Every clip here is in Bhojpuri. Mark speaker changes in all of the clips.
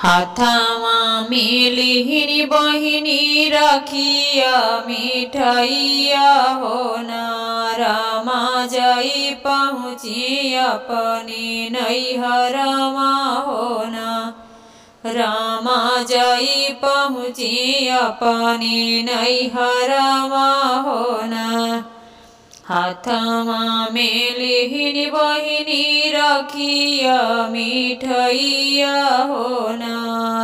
Speaker 1: हाथमा मिलिहिनी बहिनी राखिया मिठाइया होना रामा जई पहुँची अपनी नैहरमा होना रामा जई पहुँची अपनी नैहरमा होना हाथमा मिलिहिनी बहिनी राखिया मिठाइया होना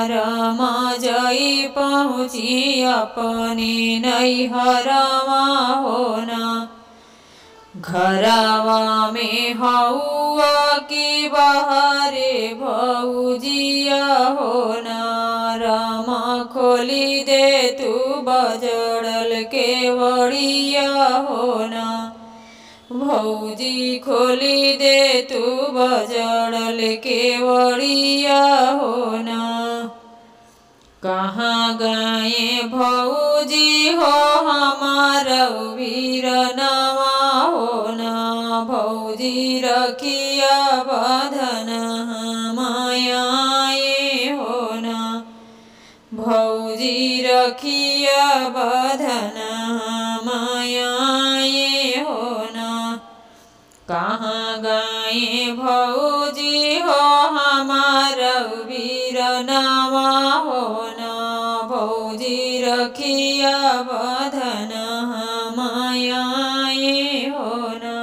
Speaker 1: रामा जई पहुँची अपनी नैहरमा होना घरवा में हौआ की बहारे भौजिया होना रामा खोली दे तू बजड़ल के वड़िया होना भौजी खोली दे तू बजड़ल के वड़िया होना कहाँ गए भौजी हो हमारा वीरनवा होना भौजी रखिया बंधन मायाए होना भौजी रखिया बंधन मायाए होना कहाँ गए भौजी हो हमारा वीरनवा होना भौजी रखिया बंधन मायाए होना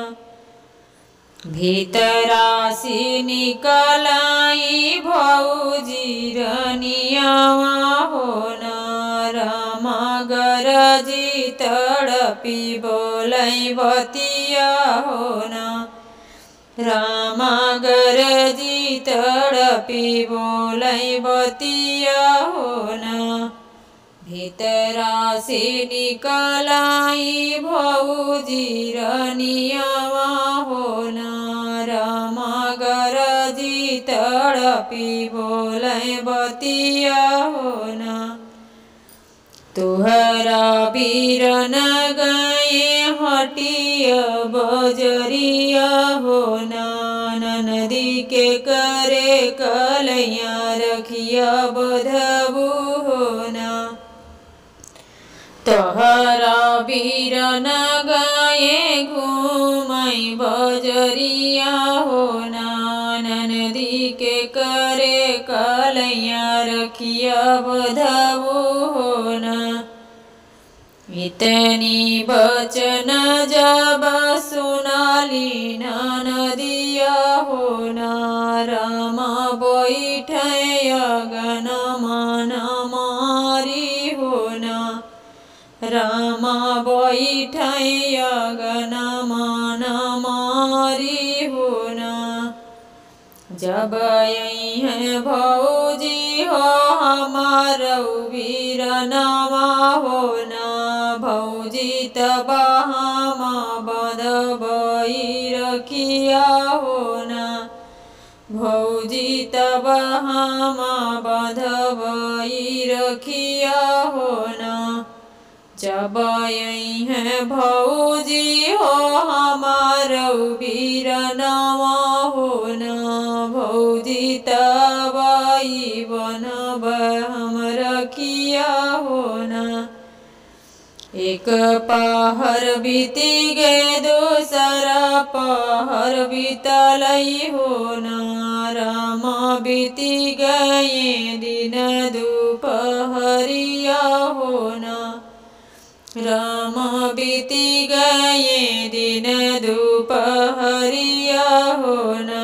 Speaker 1: भीतरासी निकलाई भौजी रनियावा होना रामा गरजी तड़पी बोलै बतिया होना रामा गरजी तड़पी बोलै बतिया होना भीतरासी निकलाई भौजी रनियावा होना रामा गरजी तड़पी बोलै बतिया होना तुहरा बीरन गए हटिया बजरिया होना नदी के करे कलैया रखिया बधबू होना तोहरा बीरन गए घूमई बजरिया होना नदी के करे कलैया रखिया बधबू होना इतनी बचन जब सुनाली नदिया होना रामा बैठे अगन मन मारी होना रामा बैठे अगन मन मारी होना जब यही है भौजी हो हमारा वीरनवा होना भौजी तब हम बदबई रखिया होना भौजी तब हम बदबई रखिया होना जब यही है भौजी हो हमारा वीरनवा होना भौजी तब बनब हम रखिया होना एक पहर बीती गए दूसरा पहर बीतलई होना रामा बीती गए दिन दोपहरिया होना रामा बीती गए दिन दोपहरिया होना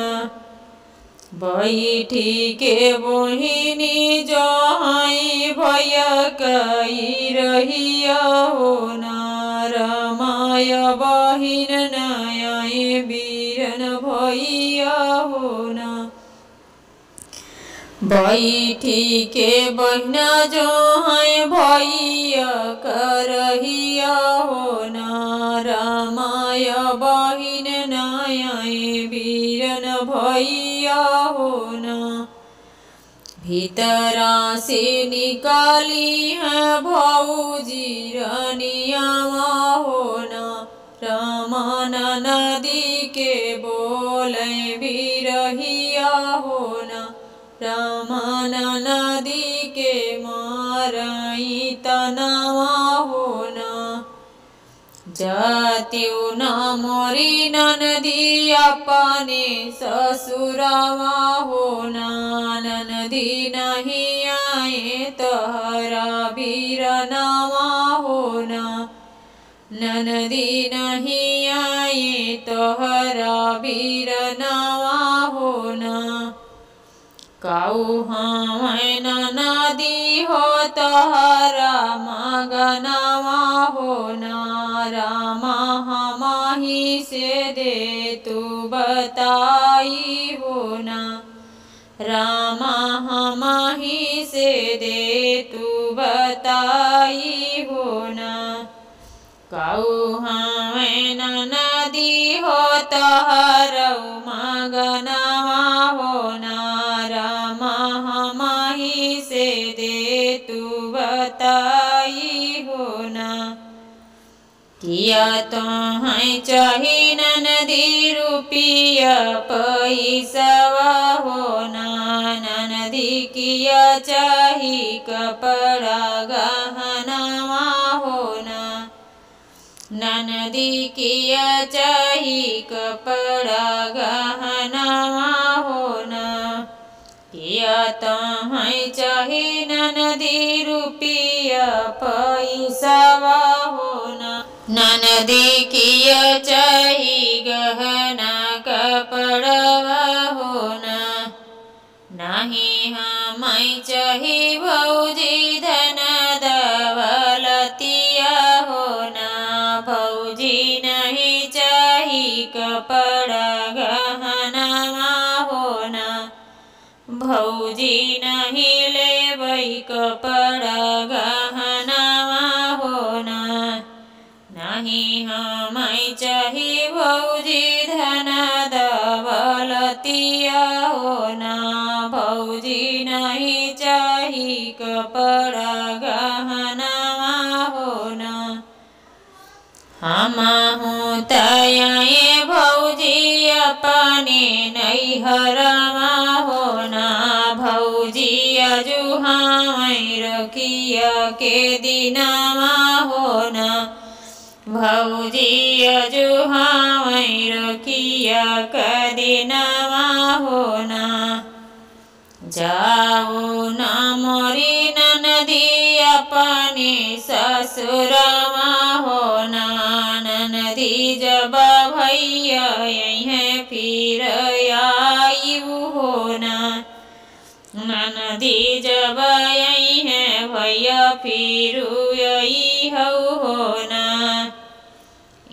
Speaker 1: बैठी के बोहिनी जहाई भैया कई रहिया होना रामाय बहिन नयाए बीरन भैया होना बैठी के बहिना जो है भैया करहिया होना रामाय बहिन नयाए बीरन भैया होना भीतरा से निकाली है भौजी रनियावा होना रामान नदी के बोले भी रहिया होना रामन नदी के मारई तनावा होना जात्यु न मोरी नदी अपने ससुरावा होना नदी नहीं आए तहरा बीरनावा होना नदी नहीं आए तोहरा बीरनावा होना काऊ हमें नदी हो तोहरा मगनावा होना रामा हमाही से दे तू बताई होना रामा हमाही से दे तू बताई होना काऊ हमें नदी हो तोहरौ मगनावा होना रामा हमाही से दे तू बताई होना किया तो है चाही नदी रुपया पैसावा होना नदी किया चाही कपड़ा गहनावा होना नदी किया चाही कपड़ा गहनावा होना किया तो है चाही नदी रुपया पैसावा होना नदी किया चाही गहना कपड़वा होना नहीं हमें चाही भौजी धन दौलतिया होना भौजी नहीं चाही कपड़ा गहनावा होना भौजी नहीं लेबै कपड़ा गहनावा होना नहीं हमें चाही भौजी धन दौलतिया होना भौजी नहीं चाही कपड़ा गहनावा होना हम हूँ तये भौजी अपने नैहरवा होना भौजी अजुहा रखिया के दिनावा होना भौजी अजुहा रखिया के दिनावा होना जाओ न मोरी नदी अपने ससुरवा होना नदी जब भैया यहीं फिर आयु होना नदी जब यहीं भैया फिर यही होना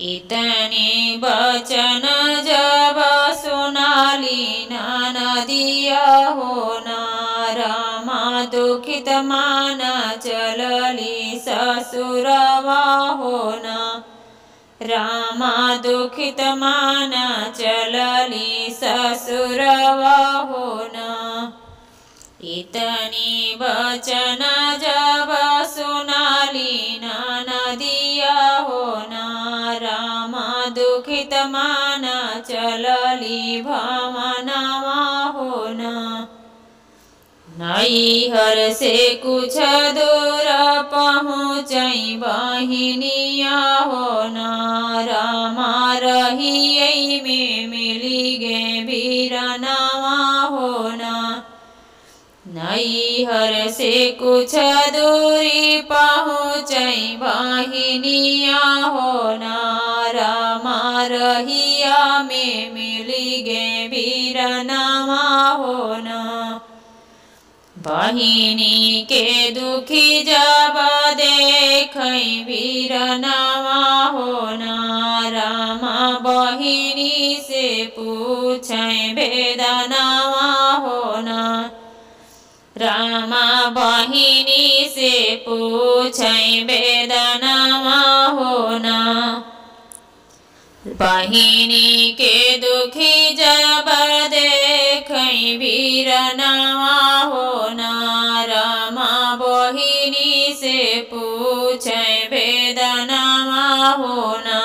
Speaker 1: इतने बचन जब सुनाली नदिया होना रामा दुखित माना चलली ससुरवा होना रामा दुखित माना चलली ससुरवा होना इतनी बचन जब सुनाली नदिया होना रामा दुखित माना चलली भवनवा होना नैहर से कुछ दूर पहुँचई बहिनिया होना रामा रही में मिली गे बीरनावा होना नैहर से कुछ दूरी पहुँचई बहिनिया होना रामा रहिया में मिली गे बीरनावा होना बहिनी के दुखी जब देखई बीरनावा होना रामा बहिनी से पूछई बेदनावा होना रामा बहिनी से पूछई बेदनावा होना बहिनी के दुखी जब देखई बीरनावा होना रामा बहिनी से पूछई बेदनावा होना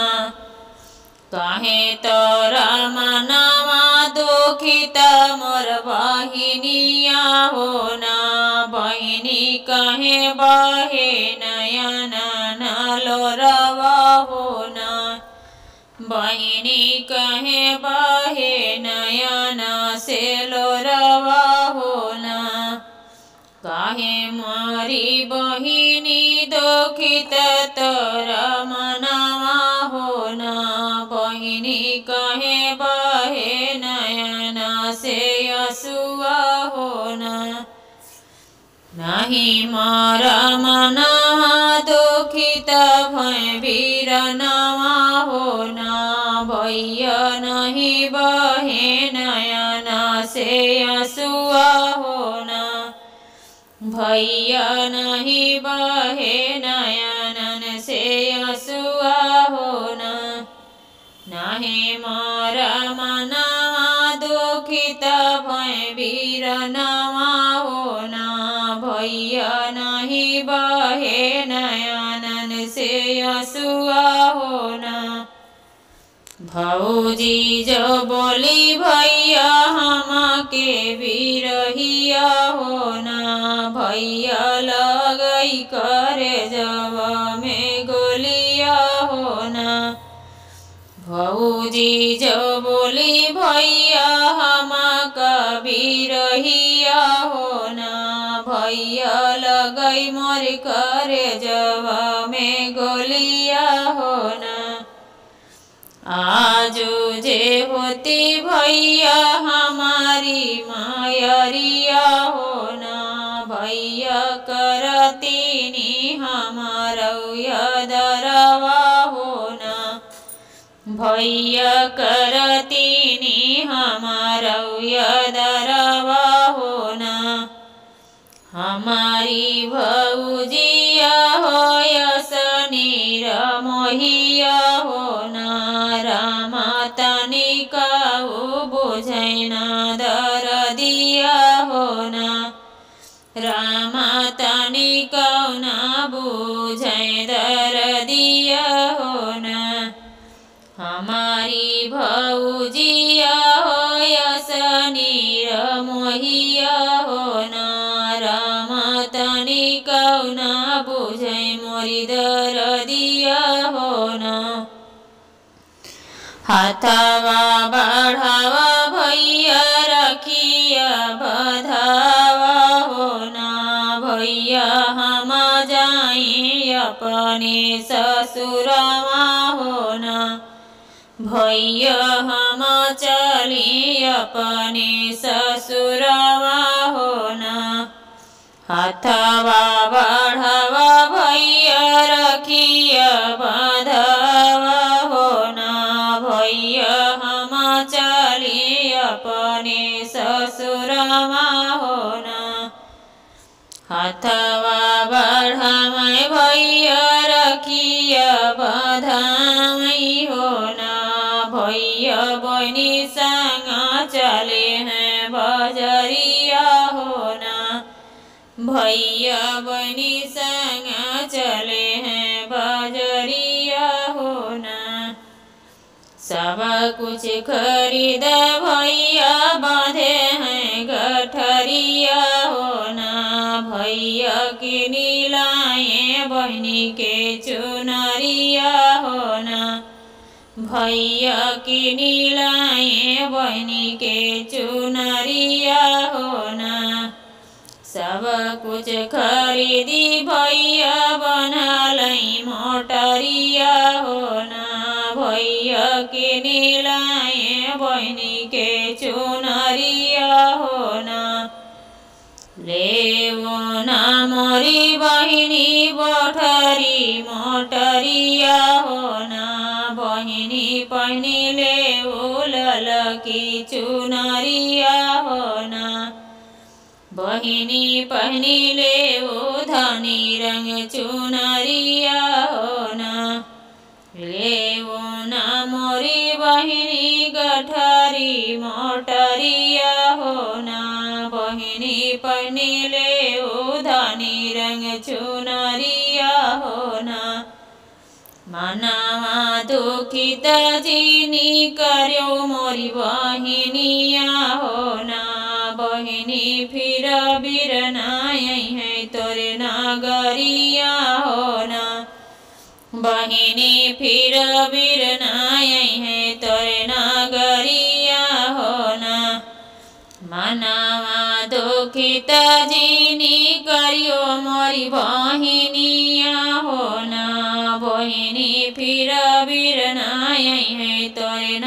Speaker 1: काहे तोरा मनवा दुखित मोर बहिनिया हो ना। बहिनी कहे बहे नयन नलोरवा हो ना। बहिनी कहे बहे नयन से लोरवा हो ना। काहे मोरी बहिनी दुखित तोर मनवा हो ना। बहिनी कहे बहे नयन से यसुआ हो ना। नहीं मोर मनवा दुखित भय वीरनवा हो ना। भैया नहीं बहे नयन से यसुआ हो ना। भैया नहीं बहे नयन से यसुआ हो ना। नहीं मोर मनवा दुखित भय वीरनवा हो ना। भैया नहीं बहे नयन से यसुआ हो ना। भौजी जो बोली भैया हमके बिरहिया हो ना। भैया लगई करे जब में गोलिया हो ना। भौजी जो बोली भैया हमका बिरहिया हो ना। भैया लगई मोर करे जब में गोलिया हो ना। आजो जे होती भैया हमारी मायरिया हो ना। भैया करतीनी हमारा दरवा हो ना। भैया करतीनी हमारा दरवा हो ना। हमारी भौजिया हो यसनीर मोहिया हो ना। रामा तनिका हो बुझैना दरदिया हो ना। रामा तनिका ना बुझै दरदिया हो ना। हमारी भौजिया हो यसनीर मोहिया हो ना। रामा तनिका ना बुझै मोरी दरदिया हो ना। हाथवा बढ़ावा भैया रखिया बधावा हो ना। भैया हम जाई अपने ससुरवा हो ना। भैया हम चली अपने ससुरवा हो ना। हाथवा बढ़ावा भैया रखिया बधावा हो ना। भैया हम चली अपने ससुरवा हो ना। हाथवा बढ़ावा भैया रखिया बधाई हो ना। भैया बहनी संग चले हैं बजरिया हो ना। भैया बहनी संग चले हैं बजरिया हो ना। सब कुछ खरीद भैया बांधे हैं गठरिया हो ना। भैया की नीलाए बहनी के चुनरिया हो ना। भैया की नीलाए बहनी के चुनरिया हो ना। सब कुछ खरीदी भैया बना लई मोटरिया हो ना। भैया की नीलाए बहनी के चुनरिया हो ना। ले वो ना मोरी बहिनी बठरी मोटरिया हो ना। बहिनी पहनी ले वो ललकी चुनरिया हो ना। बहिनी पहनी ले वो धनी रंग चुनरिया हो ना। ले वो ना मोरी बहिनी गठरी मोटरिया हो ना। बहिनी पहनी ले वो धनी रंग चुनरिया हो ना। मनवा दुखित जीनी कर्यो मोरी बहिनिया हो ना। बहिनी फिर बिरनाई है तोरे नगरिया हो ना। बहिनी फिर बिरनाई है तोरे नगरिया हो ना। मनावा दुखित जिनी करियो मोरी बहिनिया हो ना। बहिनी फिर बिरनाई है तोरे